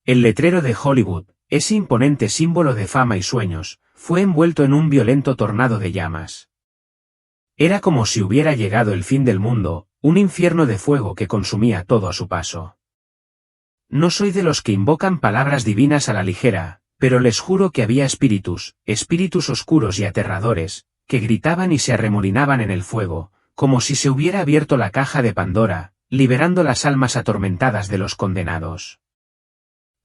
El letrero de Hollywood, ese imponente símbolo de fama y sueños, fue envuelto en un violento tornado de llamas. Era como si hubiera llegado el fin del mundo, un infierno de fuego que consumía todo a su paso. No soy de los que invocan palabras divinas a la ligera, pero les juro que había espíritus oscuros y aterradores, que gritaban y se arremolinaban en el fuego, como si se hubiera abierto la caja de Pandora, liberando las almas atormentadas de los condenados.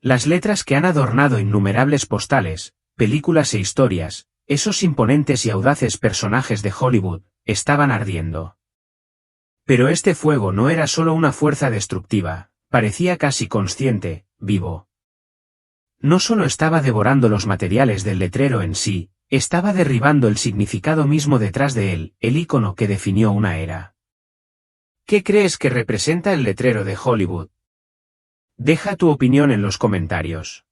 Las letras que han adornado innumerables postales, películas e historias, esos imponentes y audaces personajes de Hollywood, estaban ardiendo. Pero este fuego no era solo una fuerza destructiva, parecía casi consciente, vivo. No solo estaba devorando los materiales del letrero en sí, estaba derribando el significado mismo detrás de él, el ícono que definió una era. ¿Qué crees que representa el letrero de Hollywood? Deja tu opinión en los comentarios.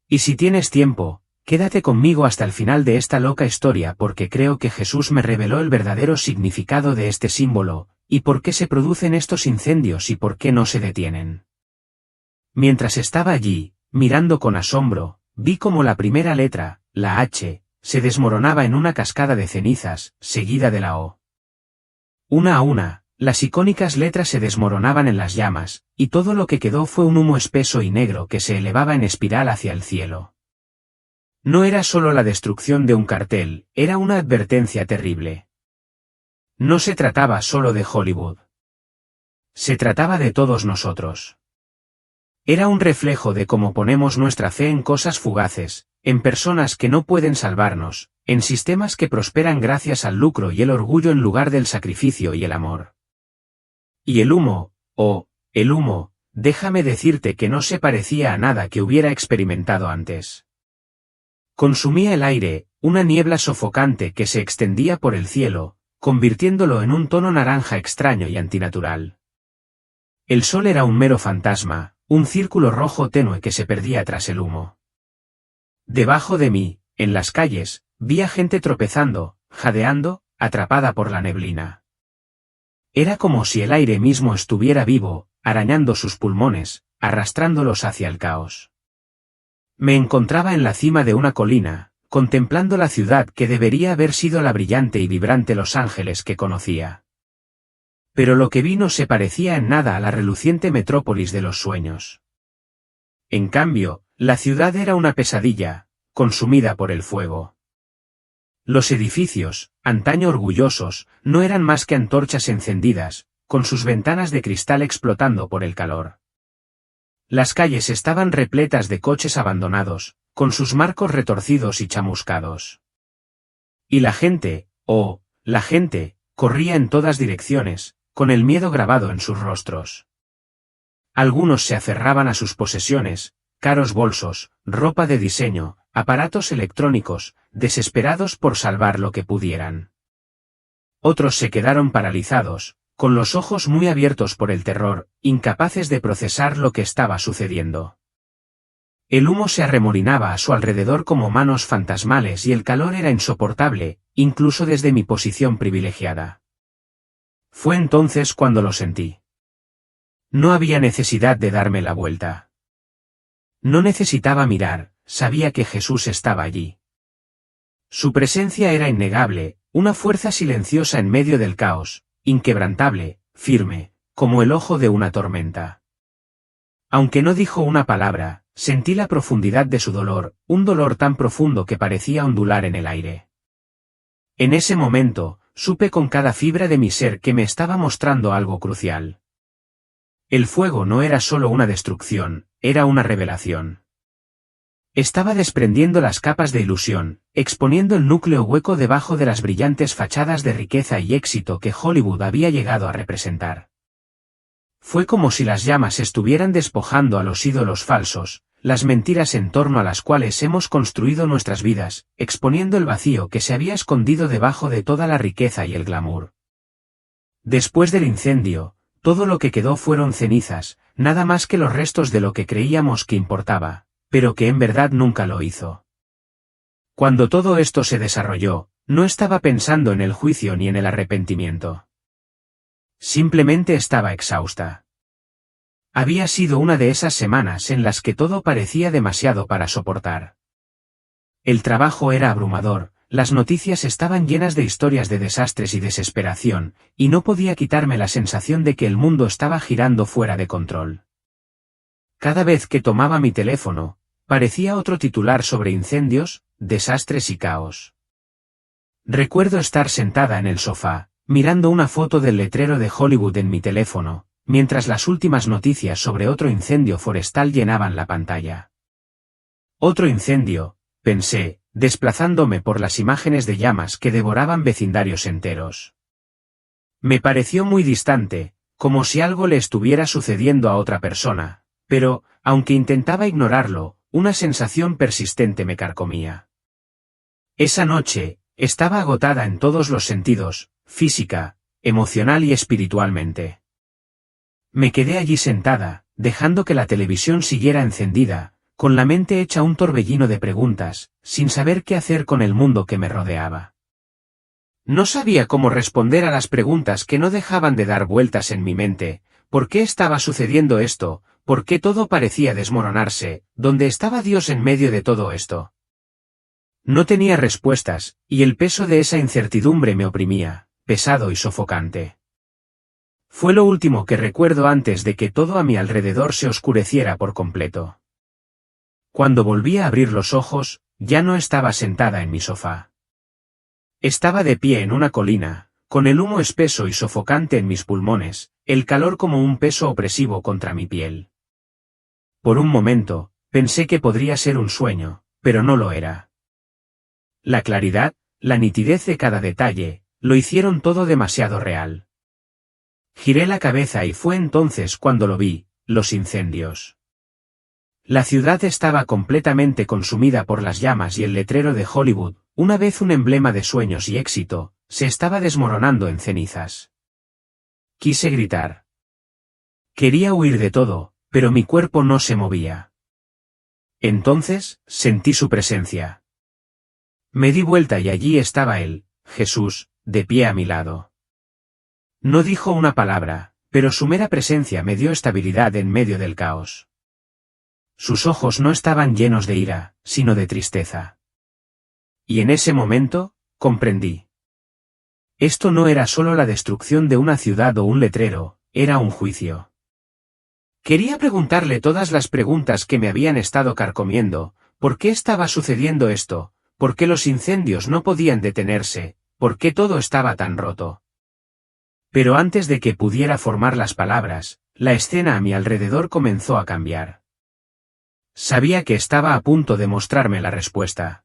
Y si tienes tiempo, quédate conmigo hasta el final de esta loca historia porque creo que Jesús me reveló el verdadero significado de este símbolo, y por qué se producen estos incendios y por qué no se detienen. Mientras estaba allí, mirando con asombro, vi como la primera letra, la H, se desmoronaba en una cascada de cenizas, seguida de la O. Una a una, las icónicas letras se desmoronaban en las llamas, y todo lo que quedó fue un humo espeso y negro que se elevaba en espiral hacia el cielo. No era solo la destrucción de un cartel, era una advertencia terrible. No se trataba solo de Hollywood. Se trataba de todos nosotros. Era un reflejo de cómo ponemos nuestra fe en cosas fugaces, en personas que no pueden salvarnos, en sistemas que prosperan gracias al lucro y el orgullo en lugar del sacrificio y el amor. Y el humo, el humo, déjame decirte que no se parecía a nada que hubiera experimentado antes. Consumía el aire, una niebla sofocante que se extendía por el cielo, convirtiéndolo en un tono naranja extraño y antinatural. El sol era un mero fantasma, un círculo rojo tenue que se perdía tras el humo. Debajo de mí, en las calles, vi a gente tropezando, jadeando, atrapada por la neblina. Era como si el aire mismo estuviera vivo, arañando sus pulmones, arrastrándolos hacia el caos. Me encontraba en la cima de una colina, contemplando la ciudad que debería haber sido la brillante y vibrante Los Ángeles que conocía. Pero lo que vi no se parecía en nada a la reluciente metrópolis de los sueños. En cambio, la ciudad era una pesadilla, consumida por el fuego. Los edificios, antaño orgullosos, no eran más que antorchas encendidas, con sus ventanas de cristal explotando por el calor. Las calles estaban repletas de coches abandonados, con sus marcos retorcidos y chamuscados. Y la gente, la gente, corría en todas direcciones, con el miedo grabado en sus rostros. Algunos se aferraban a sus posesiones, caros bolsos, ropa de diseño, aparatos electrónicos, desesperados por salvar lo que pudieran. Otros se quedaron paralizados, con los ojos muy abiertos por el terror, incapaces de procesar lo que estaba sucediendo. El humo se arremolinaba a su alrededor como manos fantasmales y el calor era insoportable, incluso desde mi posición privilegiada. Fue entonces cuando lo sentí. No había necesidad de darme la vuelta. No necesitaba mirar, sabía que Jesús estaba allí. Su presencia era innegable, una fuerza silenciosa en medio del caos, inquebrantable, firme, como el ojo de una tormenta. Aunque no dijo una palabra, sentí la profundidad de su dolor, un dolor tan profundo que parecía ondular en el aire. En ese momento, supe con cada fibra de mi ser que me estaba mostrando algo crucial. El fuego no era solo una destrucción, era una revelación. Estaba desprendiendo las capas de ilusión, exponiendo el núcleo hueco debajo de las brillantes fachadas de riqueza y éxito que Hollywood había llegado a representar. Fue como si las llamas estuvieran despojando a los ídolos falsos, las mentiras en torno a las cuales hemos construido nuestras vidas, exponiendo el vacío que se había escondido debajo de toda la riqueza y el glamour. Después del incendio, todo lo que quedó fueron cenizas, nada más que los restos de lo que creíamos que importaba, pero que en verdad nunca lo hizo. Cuando todo esto se desarrolló, no estaba pensando en el juicio ni en el arrepentimiento. Simplemente estaba exhausta. Había sido una de esas semanas en las que todo parecía demasiado para soportar. El trabajo era abrumador, las noticias estaban llenas de historias de desastres y desesperación, y no podía quitarme la sensación de que el mundo estaba girando fuera de control. Cada vez que tomaba mi teléfono, parecía otro titular sobre incendios, desastres y caos. Recuerdo estar sentada en el sofá, mirando una foto del letrero de Hollywood en mi teléfono, mientras las últimas noticias sobre otro incendio forestal llenaban la pantalla. Otro incendio, pensé, desplazándome por las imágenes de llamas que devoraban vecindarios enteros. Me pareció muy distante, como si algo le estuviera sucediendo a otra persona, pero, aunque intentaba ignorarlo, una sensación persistente me carcomía. Esa noche, estaba agotada en todos los sentidos, física, emocional y espiritualmente. Me quedé allí sentada, dejando que la televisión siguiera encendida, con la mente hecha un torbellino de preguntas, sin saber qué hacer con el mundo que me rodeaba. No sabía cómo responder a las preguntas que no dejaban de dar vueltas en mi mente. ¿Por qué estaba sucediendo esto? ¿Por qué todo parecía desmoronarse? ¿Dónde estaba Dios en medio de todo esto? No tenía respuestas, y el peso de esa incertidumbre me oprimía, pesado y sofocante. Fue lo último que recuerdo antes de que todo a mi alrededor se oscureciera por completo. Cuando volví a abrir los ojos, ya no estaba sentada en mi sofá. Estaba de pie en una colina, con el humo espeso y sofocante en mis pulmones, el calor como un peso opresivo contra mi piel. Por un momento, pensé que podría ser un sueño, pero no lo era. La claridad, la nitidez de cada detalle, lo hicieron todo demasiado real. Giré la cabeza y fue entonces cuando lo vi, los incendios. La ciudad estaba completamente consumida por las llamas y el letrero de Hollywood, una vez un emblema de sueños y éxito, se estaba desmoronando en cenizas. Quise gritar. Quería huir de todo, pero mi cuerpo no se movía. Entonces, sentí su presencia. Me di vuelta y allí estaba él, Jesús, de pie a mi lado. No dijo una palabra, pero su mera presencia me dio estabilidad en medio del caos. Sus ojos no estaban llenos de ira, sino de tristeza. Y en ese momento, comprendí. Esto no era solo la destrucción de una ciudad o un letrero, era un juicio. Quería preguntarle todas las preguntas que me habían estado carcomiendo: ¿por qué estaba sucediendo esto? ¿Por qué los incendios no podían detenerse? ¿Por qué todo estaba tan roto? Pero antes de que pudiera formar las palabras, la escena a mi alrededor comenzó a cambiar. Sabía que estaba a punto de mostrarme la respuesta.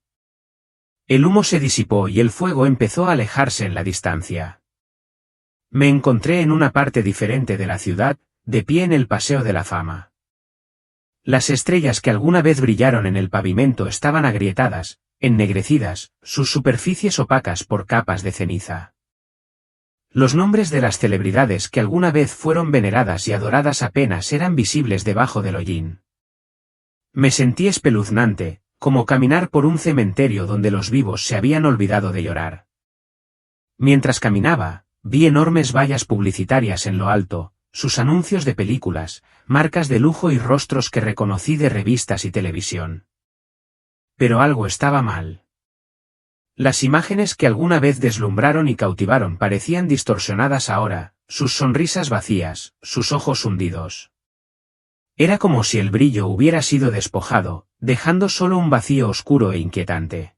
El humo se disipó y el fuego empezó a alejarse en la distancia. Me encontré en una parte diferente de la ciudad, de pie en el Paseo de la Fama. Las estrellas que alguna vez brillaron en el pavimento estaban agrietadas, ennegrecidas, sus superficies opacas por capas de ceniza. Los nombres de las celebridades que alguna vez fueron veneradas y adoradas apenas eran visibles debajo del hollín. Me sentí espeluznante, como caminar por un cementerio donde los vivos se habían olvidado de llorar. Mientras caminaba, vi enormes vallas publicitarias en lo alto, sus anuncios de películas, marcas de lujo y rostros que reconocí de revistas y televisión. Pero algo estaba mal. Las imágenes que alguna vez deslumbraron y cautivaron parecían distorsionadas ahora, sus sonrisas vacías, sus ojos hundidos. Era como si el brillo hubiera sido despojado, dejando solo un vacío oscuro e inquietante.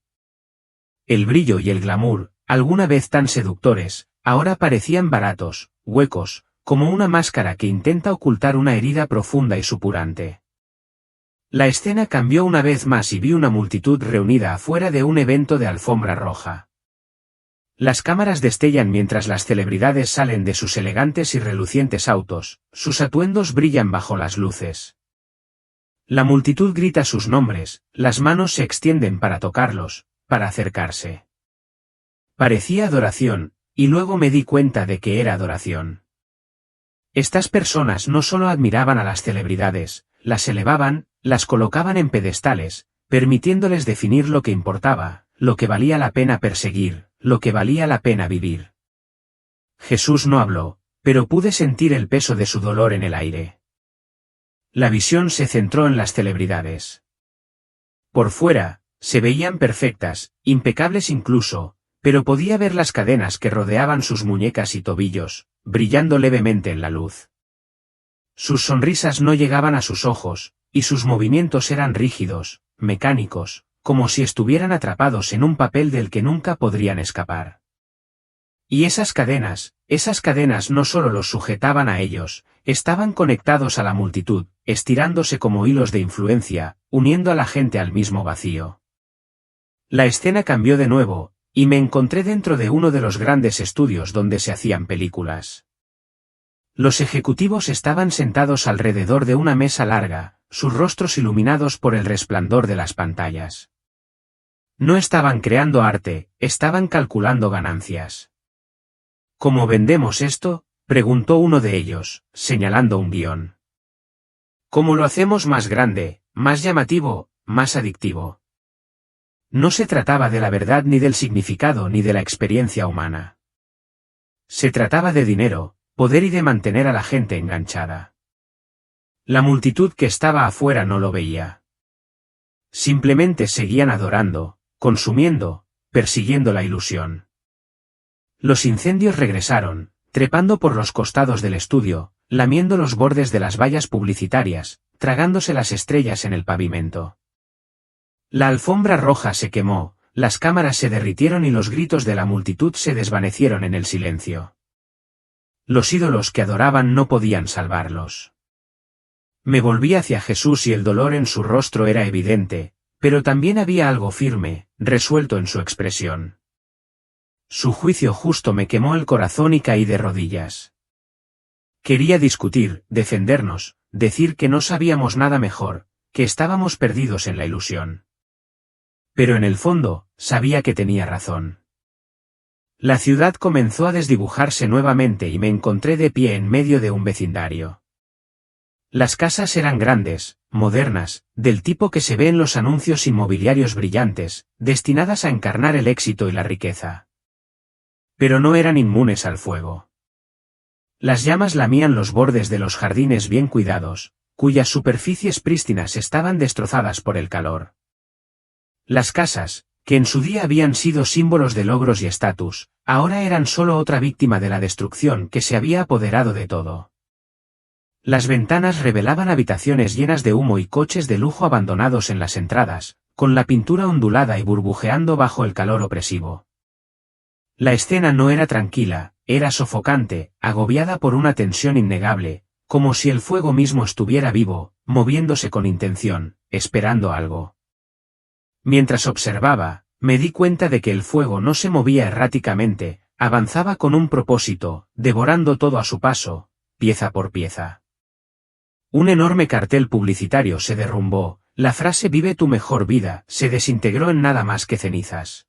El brillo y el glamour, alguna vez tan seductores, ahora parecían baratos, huecos, como una máscara que intenta ocultar una herida profunda y supurante. La escena cambió una vez más y vi una multitud reunida afuera de un evento de alfombra roja. Las cámaras destellan mientras las celebridades salen de sus elegantes y relucientes autos, sus atuendos brillan bajo las luces. La multitud grita sus nombres, las manos se extienden para tocarlos, para acercarse. Parecía adoración, y luego me di cuenta de que era adoración. Estas personas no solo admiraban a las celebridades, las elevaban, las colocaban en pedestales, permitiéndoles definir lo que importaba, lo que valía la pena perseguir, lo que valía la pena vivir. Jesús no habló, pero pude sentir el peso de su dolor en el aire. La visión se centró en las celebridades. Por fuera, se veían perfectas, impecables incluso, pero podía ver las cadenas que rodeaban sus muñecas y tobillos, brillando levemente en la luz. Sus sonrisas no llegaban a sus ojos, y sus movimientos eran rígidos, mecánicos, como si estuvieran atrapados en un papel del que nunca podrían escapar. Y esas cadenas no solo los sujetaban a ellos, estaban conectados a la multitud, estirándose como hilos de influencia, uniendo a la gente al mismo vacío. La escena cambió de nuevo, y me encontré dentro de uno de los grandes estudios donde se hacían películas. Los ejecutivos estaban sentados alrededor de una mesa larga, sus rostros iluminados por el resplandor de las pantallas. No estaban creando arte, estaban calculando ganancias. ¿Cómo vendemos esto?, preguntó uno de ellos, señalando un guión. ¿Cómo lo hacemos más grande, más llamativo, más adictivo? No se trataba de la verdad ni del significado ni de la experiencia humana. Se trataba de dinero, poder y de mantener a la gente enganchada. La multitud que estaba afuera no lo veía. Simplemente seguían adorando, consumiendo, persiguiendo la ilusión. Los incendios regresaron, trepando por los costados del estudio, lamiendo los bordes de las vallas publicitarias, tragándose las estrellas en el pavimento. La alfombra roja se quemó, las cámaras se derritieron y los gritos de la multitud se desvanecieron en el silencio. Los ídolos que adoraban no podían salvarlos. Me volví hacia Jesús y el dolor en su rostro era evidente, pero también había algo firme, resuelto en su expresión. Su juicio justo me quemó el corazón y caí de rodillas. Quería discutir, defendernos, decir que no sabíamos nada mejor, que estábamos perdidos en la ilusión. Pero en el fondo, sabía que tenía razón. La ciudad comenzó a desdibujarse nuevamente y me encontré de pie en medio de un vecindario. Las casas eran grandes, modernas, del tipo que se ve en los anuncios inmobiliarios brillantes, destinadas a encarnar el éxito y la riqueza. Pero no eran inmunes al fuego. Las llamas lamían los bordes de los jardines bien cuidados, cuyas superficies prístinas estaban destrozadas por el calor. Las casas, que en su día habían sido símbolos de logros y estatus, ahora eran solo otra víctima de la destrucción que se había apoderado de todo. Las ventanas revelaban habitaciones llenas de humo y coches de lujo abandonados en las entradas, con la pintura ondulada y burbujeando bajo el calor opresivo. La escena no era tranquila, era sofocante, agobiada por una tensión innegable, como si el fuego mismo estuviera vivo, moviéndose con intención, esperando algo. Mientras observaba, me di cuenta de que el fuego no se movía erráticamente, avanzaba con un propósito, devorando todo a su paso, pieza por pieza. Un enorme cartel publicitario se derrumbó, la frase «Vive tu mejor vida» se desintegró en nada más que cenizas.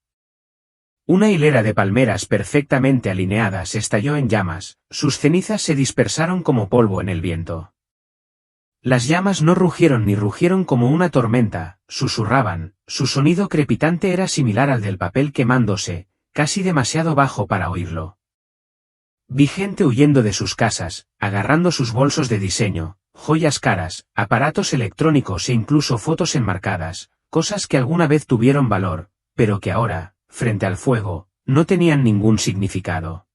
Una hilera de palmeras perfectamente alineadas estalló en llamas, sus cenizas se dispersaron como polvo en el viento. Las llamas no rugieron ni rugieron como una tormenta, susurraban, su sonido crepitante era similar al del papel quemándose, casi demasiado bajo para oírlo. Vi gente huyendo de sus casas, agarrando sus bolsos de diseño, joyas caras, aparatos electrónicos e incluso fotos enmarcadas, cosas que alguna vez tuvieron valor, pero que ahora, frente al fuego, no tenían ningún significado.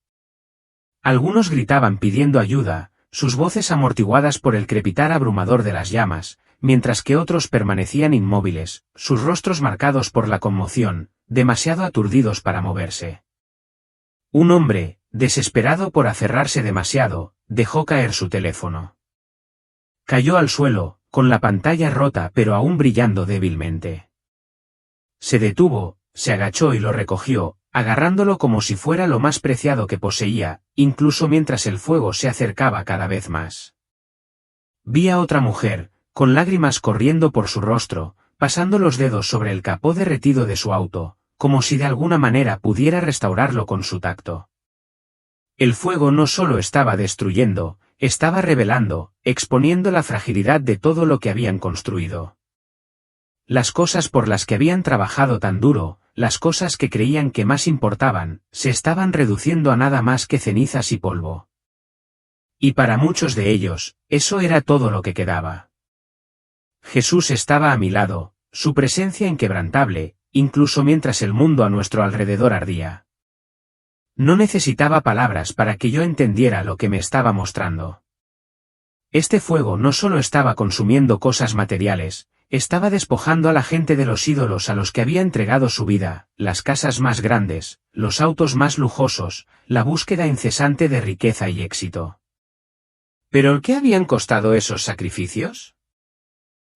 Algunos gritaban pidiendo ayuda, sus voces amortiguadas por el crepitar abrumador de las llamas, mientras que otros permanecían inmóviles, sus rostros marcados por la conmoción, demasiado aturdidos para moverse. Un hombre, desesperado por aferrarse demasiado, dejó caer su teléfono. Cayó al suelo, con la pantalla rota pero aún brillando débilmente. Se detuvo, se agachó y lo recogió, agarrándolo como si fuera lo más preciado que poseía, incluso mientras el fuego se acercaba cada vez más. Vi a otra mujer, con lágrimas corriendo por su rostro, pasando los dedos sobre el capó derretido de su auto, como si de alguna manera pudiera restaurarlo con su tacto. El fuego no solo estaba destruyendo, estaba revelando, exponiendo la fragilidad de todo lo que habían construido. Las cosas por las que habían trabajado tan duro, las cosas que creían que más importaban, se estaban reduciendo a nada más que cenizas y polvo. Y para muchos de ellos, eso era todo lo que quedaba. Jesús estaba a mi lado, su presencia inquebrantable, incluso mientras el mundo a nuestro alrededor ardía. No necesitaba palabras para que yo entendiera lo que me estaba mostrando. Este fuego no solo estaba consumiendo cosas materiales, estaba despojando a la gente de los ídolos a los que había entregado su vida, las casas más grandes, los autos más lujosos, la búsqueda incesante de riqueza y éxito. ¿Pero qué habían costado esos sacrificios?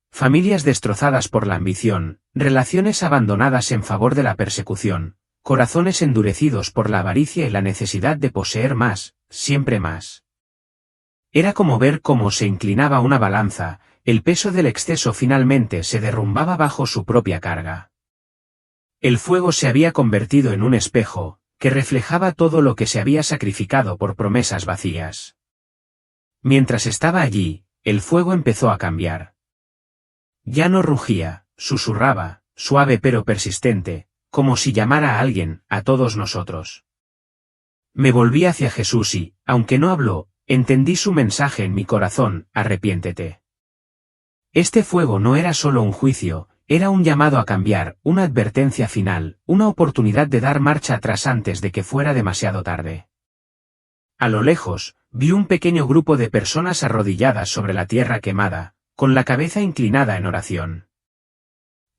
Familias destrozadas por la ambición, relaciones abandonadas en favor de la persecución, corazones endurecidos por la avaricia y la necesidad de poseer más, siempre más. Era como ver cómo se inclinaba una balanza, el peso del exceso finalmente se derrumbaba bajo su propia carga. El fuego se había convertido en un espejo, que reflejaba todo lo que se había sacrificado por promesas vacías. Mientras estaba allí, el fuego empezó a cambiar. Ya no rugía, susurraba, suave pero persistente, como si llamara a alguien, a todos nosotros. Me volví hacia Jesús y, aunque no habló, entendí su mensaje en mi corazón: arrepiéntete. Este fuego no era solo un juicio, era un llamado a cambiar, una advertencia final, una oportunidad de dar marcha atrás antes de que fuera demasiado tarde. A lo lejos, vi un pequeño grupo de personas arrodilladas sobre la tierra quemada, con la cabeza inclinada en oración.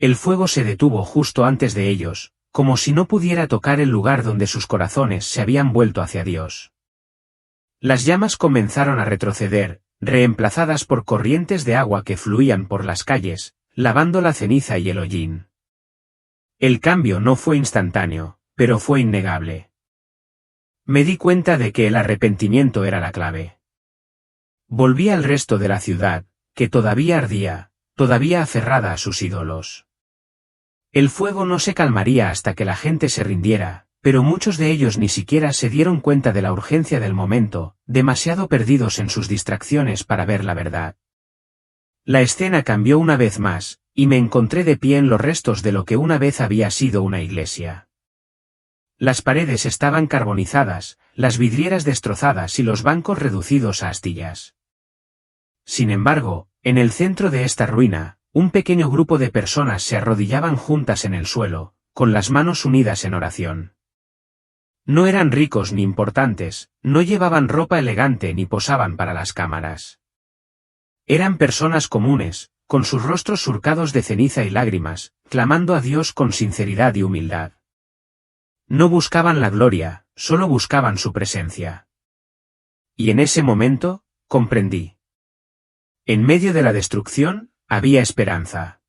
El fuego se detuvo justo antes de ellos, como si no pudiera tocar el lugar donde sus corazones se habían vuelto hacia Dios. Las llamas comenzaron a retroceder, reemplazadas por corrientes de agua que fluían por las calles, lavando la ceniza y el hollín. El cambio no fue instantáneo, pero fue innegable. Me di cuenta de que el arrepentimiento era la clave. Volví al resto de la ciudad, que todavía ardía, todavía aferrada a sus ídolos. El fuego no se calmaría hasta que la gente se rindiera, pero muchos de ellos ni siquiera se dieron cuenta de la urgencia del momento, demasiado perdidos en sus distracciones para ver la verdad. La escena cambió una vez más, y me encontré de pie en los restos de lo que una vez había sido una iglesia. Las paredes estaban carbonizadas, las vidrieras destrozadas y los bancos reducidos a astillas. Sin embargo, en el centro de esta ruina, un pequeño grupo de personas se arrodillaban juntas en el suelo, con las manos unidas en oración. No eran ricos ni importantes, no llevaban ropa elegante ni posaban para las cámaras. Eran personas comunes, con sus rostros surcados de ceniza y lágrimas, clamando a Dios con sinceridad y humildad. No buscaban la gloria, solo buscaban su presencia. Y en ese momento, comprendí. En medio de la destrucción, había esperanza.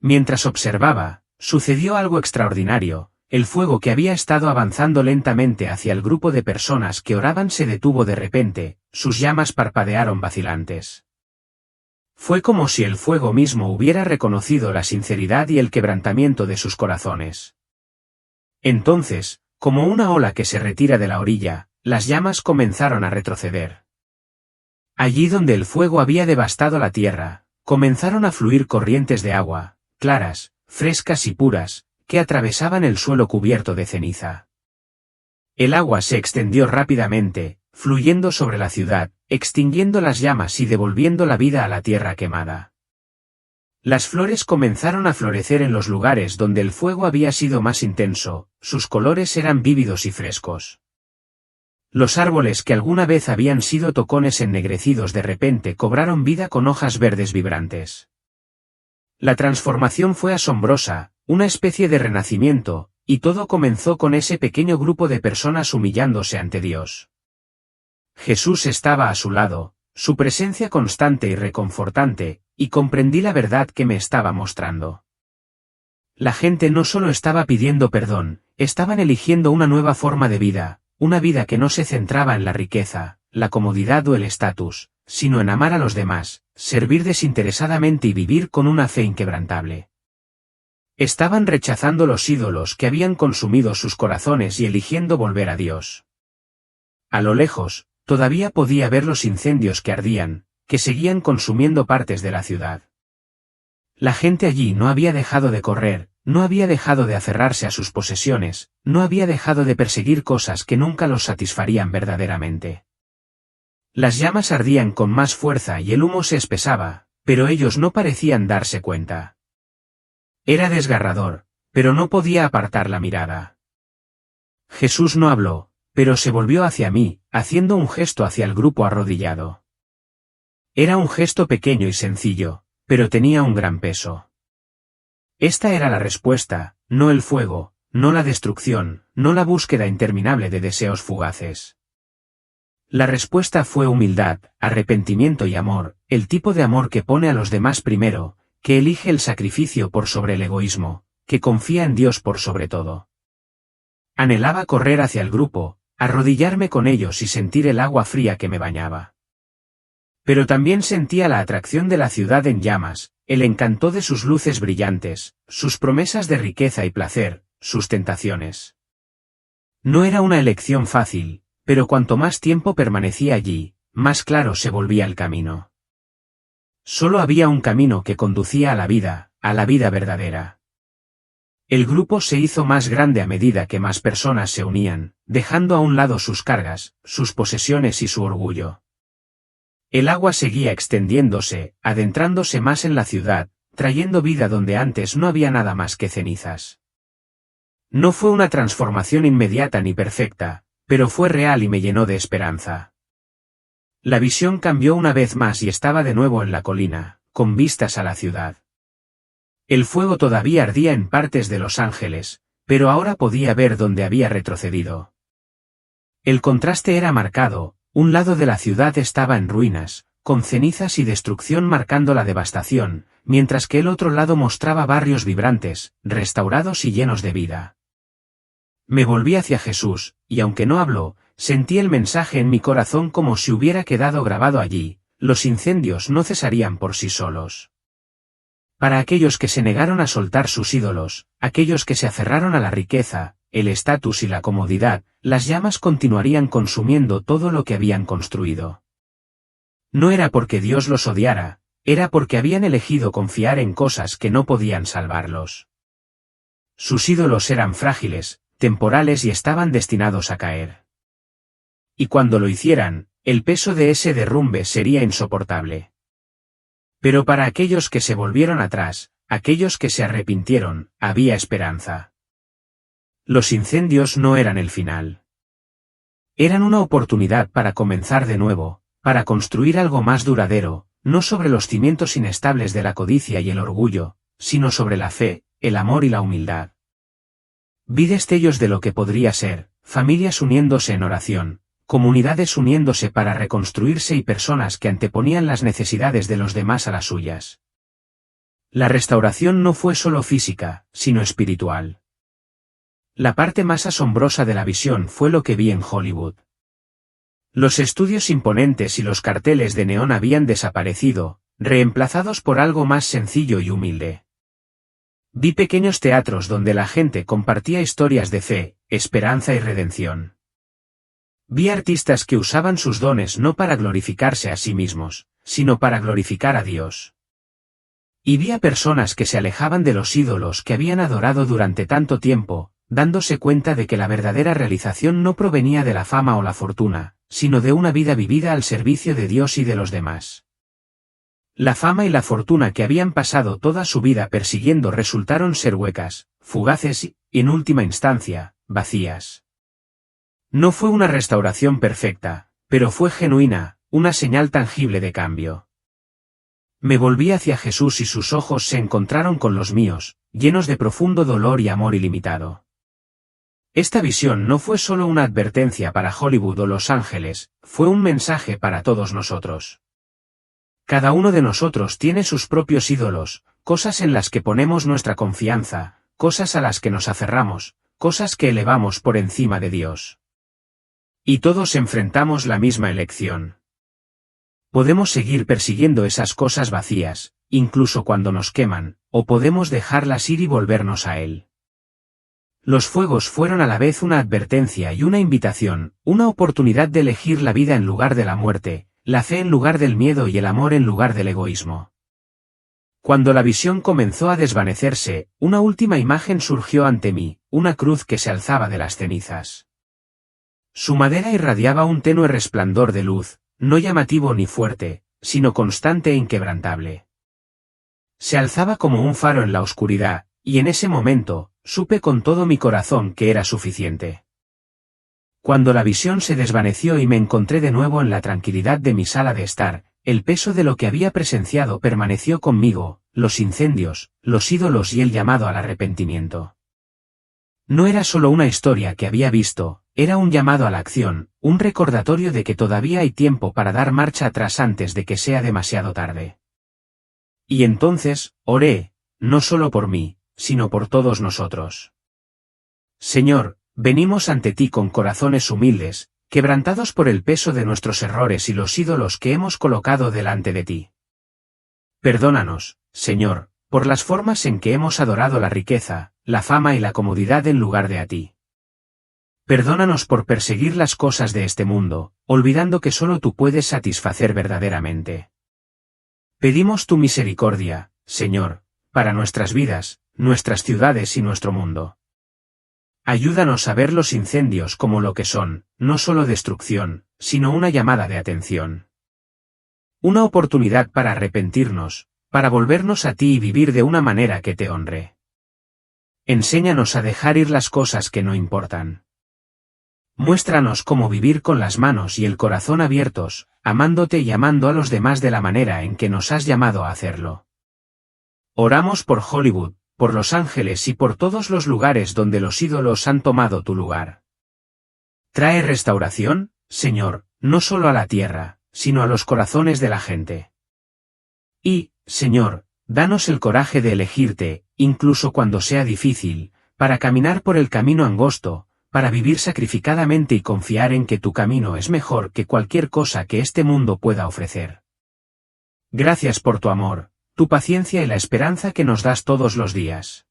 Mientras observaba, sucedió algo extraordinario. El fuego que había estado avanzando lentamente hacia el grupo de personas que oraban se detuvo de repente, sus llamas parpadearon vacilantes. Fue como si el fuego mismo hubiera reconocido la sinceridad y el quebrantamiento de sus corazones. Entonces, como una ola que se retira de la orilla, las llamas comenzaron a retroceder. Allí donde el fuego había devastado la tierra, comenzaron a fluir corrientes de agua, claras, frescas y puras, que atravesaban el suelo cubierto de ceniza. El agua se extendió rápidamente, fluyendo sobre la ciudad, extinguiendo las llamas y devolviendo la vida a la tierra quemada. Las flores comenzaron a florecer en los lugares donde el fuego había sido más intenso, sus colores eran vívidos y frescos. Los árboles que alguna vez habían sido tocones ennegrecidos de repente cobraron vida con hojas verdes vibrantes. La transformación fue asombrosa, una especie de renacimiento, y todo comenzó con ese pequeño grupo de personas humillándose ante Dios. Jesús estaba a su lado, su presencia constante y reconfortante, y comprendí la verdad que me estaba mostrando. La gente no solo estaba pidiendo perdón, estaban eligiendo una nueva forma de vida, una vida que no se centraba en la riqueza, la comodidad o el estatus, sino en amar a los demás, servir desinteresadamente y vivir con una fe inquebrantable. Estaban rechazando los ídolos que habían consumido sus corazones y eligiendo volver a Dios. A lo lejos, todavía podía ver los incendios que ardían, que seguían consumiendo partes de la ciudad. La gente allí no había dejado de correr, no había dejado de aferrarse a sus posesiones, no había dejado de perseguir cosas que nunca los satisfarían verdaderamente. Las llamas ardían con más fuerza y el humo se espesaba, pero ellos no parecían darse cuenta. Era desgarrador, pero no podía apartar la mirada. Jesús no habló, pero se volvió hacia mí, haciendo un gesto hacia el grupo arrodillado. Era un gesto pequeño y sencillo, pero tenía un gran peso. Esta era la respuesta, no el fuego, no la destrucción, no la búsqueda interminable de deseos fugaces. La respuesta fue humildad, arrepentimiento y amor, el tipo de amor que pone a los demás primero, que elige el sacrificio por sobre el egoísmo, que confía en Dios por sobre todo. Anhelaba correr hacia el grupo, arrodillarme con ellos y sentir el agua fría que me bañaba. Pero también sentía la atracción de la ciudad en llamas, el encanto de sus luces brillantes, sus promesas de riqueza y placer, sus tentaciones. No era una elección fácil, pero cuanto más tiempo permanecía allí, más claro se volvía el camino. Solo había un camino que conducía a la vida verdadera. El grupo se hizo más grande a medida que más personas se unían, dejando a un lado sus cargas, sus posesiones y su orgullo. El agua seguía extendiéndose, adentrándose más en la ciudad, trayendo vida donde antes no había nada más que cenizas. No fue una transformación inmediata ni perfecta, pero fue real y me llenó de esperanza. La visión cambió una vez más y estaba de nuevo en la colina, con vistas a la ciudad. El fuego todavía ardía en partes de Los Ángeles, pero ahora podía ver dónde había retrocedido. El contraste era marcado, un lado de la ciudad estaba en ruinas, con cenizas y destrucción marcando la devastación, mientras que el otro lado mostraba barrios vibrantes, restaurados y llenos de vida. Me volví hacia Jesús, y aunque no habló, sentí el mensaje en mi corazón como si hubiera quedado grabado allí: los incendios no cesarían por sí solos. Para aquellos que se negaron a soltar sus ídolos, aquellos que se aferraron a la riqueza, el estatus y la comodidad, las llamas continuarían consumiendo todo lo que habían construido. No era porque Dios los odiara, era porque habían elegido confiar en cosas que no podían salvarlos. Sus ídolos eran frágiles, temporales y estaban destinados a caer. Y cuando lo hicieran, el peso de ese derrumbe sería insoportable. Pero para aquellos que se volvieron atrás, aquellos que se arrepintieron, había esperanza. Los incendios no eran el final. Eran una oportunidad para comenzar de nuevo, para construir algo más duradero, no sobre los cimientos inestables de la codicia y el orgullo, sino sobre la fe, el amor y la humildad. Vi destellos de lo que podría ser, familias uniéndose en oración, comunidades uniéndose para reconstruirse y personas que anteponían las necesidades de los demás a las suyas. La restauración no fue solo física, sino espiritual. La parte más asombrosa de la visión fue lo que vi en Hollywood. Los estudios imponentes y los carteles de neón habían desaparecido, reemplazados por algo más sencillo y humilde. Vi pequeños teatros donde la gente compartía historias de fe, esperanza y redención. Vi artistas que usaban sus dones no para glorificarse a sí mismos, sino para glorificar a Dios. Y vi a personas que se alejaban de los ídolos que habían adorado durante tanto tiempo, dándose cuenta de que la verdadera realización no provenía de la fama o la fortuna, sino de una vida vivida al servicio de Dios y de los demás. La fama y la fortuna que habían pasado toda su vida persiguiendo resultaron ser huecas, fugaces y, en última instancia, vacías. No fue una restauración perfecta, pero fue genuina, una señal tangible de cambio. Me volví hacia Jesús y sus ojos se encontraron con los míos, llenos de profundo dolor y amor ilimitado. Esta visión no fue solo una advertencia para Hollywood o Los Ángeles, fue un mensaje para todos nosotros. Cada uno de nosotros tiene sus propios ídolos, cosas en las que ponemos nuestra confianza, cosas a las que nos aferramos, cosas que elevamos por encima de Dios. Y todos enfrentamos la misma elección. Podemos seguir persiguiendo esas cosas vacías, incluso cuando nos queman, o podemos dejarlas ir y volvernos a Él. Los fuegos fueron a la vez una advertencia y una invitación, una oportunidad de elegir la vida en lugar de la muerte, la fe en lugar del miedo y el amor en lugar del egoísmo. Cuando la visión comenzó a desvanecerse, una última imagen surgió ante mí, una cruz que se alzaba de las cenizas. Su madera irradiaba un tenue resplandor de luz, no llamativo ni fuerte, sino constante e inquebrantable. Se alzaba como un faro en la oscuridad, y en ese momento, supe con todo mi corazón que era suficiente. Cuando la visión se desvaneció y me encontré de nuevo en la tranquilidad de mi sala de estar, el peso de lo que había presenciado permaneció conmigo, los incendios, los ídolos y el llamado al arrepentimiento. No era solo una historia que había visto, era un llamado a la acción, un recordatorio de que todavía hay tiempo para dar marcha atrás antes de que sea demasiado tarde. Y entonces, oré, no solo por mí, sino por todos nosotros. Señor, venimos ante ti con corazones humildes, quebrantados por el peso de nuestros errores y los ídolos que hemos colocado delante de ti. Perdónanos, Señor, por las formas en que hemos adorado la riqueza, la fama y la comodidad en lugar de a ti. Perdónanos por perseguir las cosas de este mundo, olvidando que solo tú puedes satisfacer verdaderamente. Pedimos tu misericordia, Señor, para nuestras vidas, nuestras ciudades y nuestro mundo. Ayúdanos a ver los incendios como lo que son, no solo destrucción, sino una llamada de atención. Una oportunidad para arrepentirnos, para volvernos a ti y vivir de una manera que te honre. Enséñanos a dejar ir las cosas que no importan. Muéstranos cómo vivir con las manos y el corazón abiertos, amándote y amando a los demás de la manera en que nos has llamado a hacerlo. Oramos por Hollywood, por Los Ángeles y por todos los lugares donde los ídolos han tomado tu lugar. Trae restauración, Señor, no solo a la tierra, sino a los corazones de la gente. Y, Señor, danos el coraje de elegirte, incluso cuando sea difícil, para caminar por el camino angosto, para vivir sacrificadamente y confiar en que tu camino es mejor que cualquier cosa que este mundo pueda ofrecer. Gracias por tu amor, tu paciencia y la esperanza que nos das todos los días.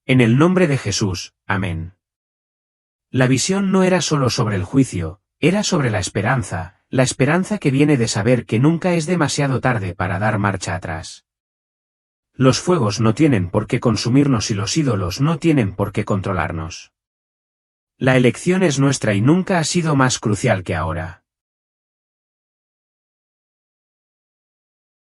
En el nombre de Jesús, amén. La visión no era solo sobre el juicio, era sobre la esperanza que viene de saber que nunca es demasiado tarde para dar marcha atrás. Los fuegos no tienen por qué consumirnos y los ídolos no tienen por qué controlarnos. La elección es nuestra y nunca ha sido más crucial que ahora.